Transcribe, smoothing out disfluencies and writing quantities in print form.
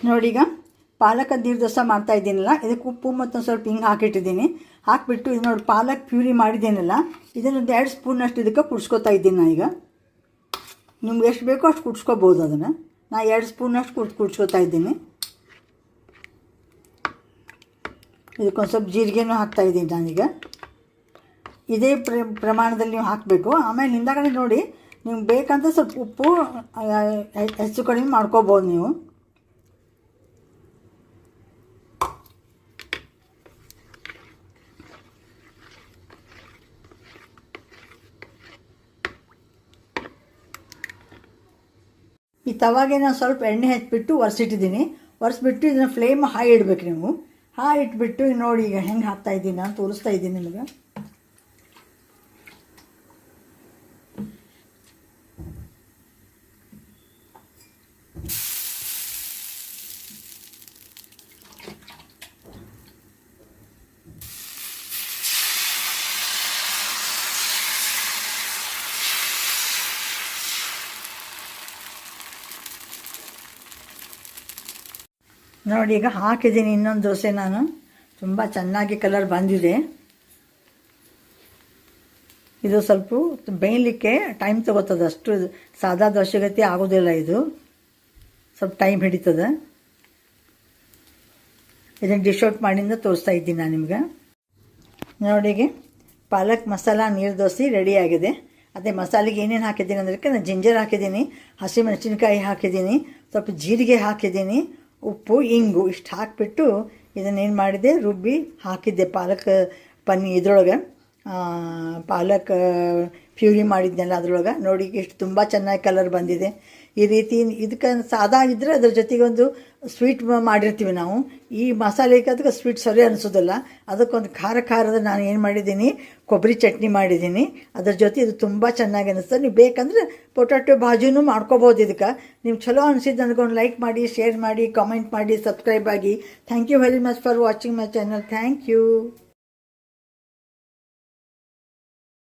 ನೋಡಿ ಈಗ ಪಾಲಕ್ ನೀರು ದೋಸೆ ಮಾಡ್ತಾ ಇದ್ದೀನಲ್ಲ, ಇದಕ್ಕೆ ಉಪ್ಪು ಮತ್ತು ಸ್ವಲ್ಪ ಹಿಂಗೆ ಹಾಕಿಟ್ಟಿದ್ದೀನಿ. ಹಾಕಿಬಿಟ್ಟು ಇದು ನೋಡಿ ಪಾಲಕ್ ಪ್ಯೂರಿ ಮಾಡಿದ್ದೀನಲ್ಲ, ಇದನ್ನೊಂದು 2 ಸ್ಪೂನಷ್ಟು ಇದಕ್ಕೆ ಕುಡ್ಸ್ಕೊತಾ ಇದ್ದೀನಿ. ನಾನು ಈಗ ನಿಮ್ಗೆ ಎಷ್ಟು ಬೇಕೋ ಅಷ್ಟು ಕುಡ್ಸ್ಕೊಬೋದು. ಅದನ್ನು ನಾನು 2 ಸ್ಪೂನಷ್ಟು ಕುಡ್ಸ್ಕೊತಾ ಇದ್ದೀನಿ. ಇದಕ್ಕೊಂದು ಸ್ವಲ್ಪ ಜೀರಿಗೆನೂ ಹಾಕ್ತಾಯಿದ್ದೀನಿ ನಾನೀಗ. ಇದೇ ಪ್ರಮಾಣದಲ್ಲಿ ನೀವು ಹಾಕಬೇಕು. ಆಮೇಲೆ ಹಿಂದಾಗಡೆ ನೋಡಿ ನಿಮ್ಗೆ ಬೇಕಂತ ಸ್ವಲ್ಪ ಉಪ್ಪು ಹೆಚ್ಚು ಕಡಿಮೆ ಮಾಡ್ಕೋಬೋದು ನೀವು. ಈ ತವಾಗೆ ನಾನು ಸ್ವಲ್ಪ ಎಣ್ಣೆ ಹಚ್ಬಿಟ್ಟು ಒರೆಸಿಟ್ಟಿದ್ದೀನಿ. ಒರೆಸ್ಬಿಟ್ಟು ಇದನ್ನು ಫ್ಲೇಮ್ ಹೈ ಇಡಬೇಕು ನೀವು. ಹೈ ಇಟ್ಬಿಟ್ಟು ನೋಡಿ ಈಗ ಹೆಂಗೆ ಹಾಕ್ತಾಯಿದ್ದೀನಿ ನಾನು ತೋರಿಸ್ತಾ ಇದ್ದೀನಿ ನಿಮಗೆ. ನೋಡಿ ಈಗ ಹಾಕಿದ್ದೀನಿ ಇನ್ನೊಂದು ದೋಸೆ. ನಾನು ತುಂಬ ಚೆನ್ನಾಗಿ ಕಲರ್ ಬಂದಿದೆ. ಇದು ಸ್ವಲ್ಪ ಬೇಯಲಿಕ್ಕೆ ಟೈಮ್ ತಗೋತದೆ. ಅಷ್ಟು ಸಾದಾ ದೋಸೆಗತಿ ಆಗೋದಿಲ್ಲ. ಇದು ಸ್ವಲ್ಪ ಟೈಮ್ ಹಿಡಿತದೆ. ಇದನ್ನು ಡಿಶ್ ಔಟ್ ಮಾಡಿಂದ ತೋರಿಸ್ತಾ ಇದ್ದೀನಿ ನಾನು ನಿಮ್ಗೆ. ನೋಡಿಗೆ ಪಾಲಕ್ ಮಸಾಲ ನೀರು ದೋಸೆ ರೆಡಿಯಾಗಿದೆ. ಅದೇ ಮಸಾಲೆಗೆ ಏನೇನು ಹಾಕಿದ್ದೀನಿ ಅಂದರೆ ನಾನು ಜಿಂಜರ್ ಹಾಕಿದ್ದೀನಿ, ಹಸಿಮೆಣಸಿನ್ಕಾಯಿ ಹಾಕಿದ್ದೀನಿ, ಸ್ವಲ್ಪ ಜೀರಿಗೆ ಹಾಕಿದ್ದೀನಿ, ಉಪ್ಪು, ಇಂಗು ಇಷ್ಟು ಹಾಕಿಬಿಟ್ಟು ಇದನ್ನೇನು ಮಾಡಿದೆ ರುಬ್ಬಿ ಹಾಕಿದ್ದೆ ಪಾಲಕ್ ಇದರೊಳಗೆ. ಪಾಲಕ್ ಪ್ಯೂರಿ ಮಾಡಿದ್ನೆಲ್ಲ ಅದರೊಳಗೆ. ನೋಡಿ ಎಷ್ಟು ತುಂಬ ಚೆನ್ನಾಗಿ ಕಲರ್ ಬಂದಿದೆ. ಈ ರೀತಿ ಇದಕ್ಕೆ ಸಾದಾ ಇದ್ದರೆ ಅದ್ರ ಜೊತೆಗೆ ಒಂದು ಸ್ವೀಟ್ ಮಾಡಿರ್ತೀವಿ ನಾವು. ಈ ಮಸಾಲೆಗೆ ಅದಕ್ಕೆ ಸ್ವೀಟ್ ಸರಿ ಅನಿಸೋದಿಲ್ಲ. ಅದಕ್ಕೊಂದು ಖಾರದ ನಾನು ಏನು ಮಾಡಿದ್ದೀನಿ, ಕೊಬ್ಬರಿ ಚಟ್ನಿ ಮಾಡಿದ್ದೀನಿ. ಅದ್ರ ಜೊತೆ ಇದು ತುಂಬ ಚೆನ್ನಾಗಿ ಅನಿಸ್ತದೆ. ನೀವು ಬೇಕಂದ್ರೆ ಪೊಟ್ಯಾಟೊ ಬಾಜಿನೂ ಮಾಡ್ಕೋಬೋದು. ಇದಕ್ಕೆ ನೀವು ಚಲೋ ಅನಿಸಿದ್ದು ನನಗೊಂದು ಲೈಕ್ ಮಾಡಿ, ಶೇರ್ ಮಾಡಿ, ಕಾಮೆಂಟ್ ಮಾಡಿ, ಸಬ್ಸ್ಕ್ರೈಬ್ ಆಗಿ. Thank you very much for watching my channel. Thank you.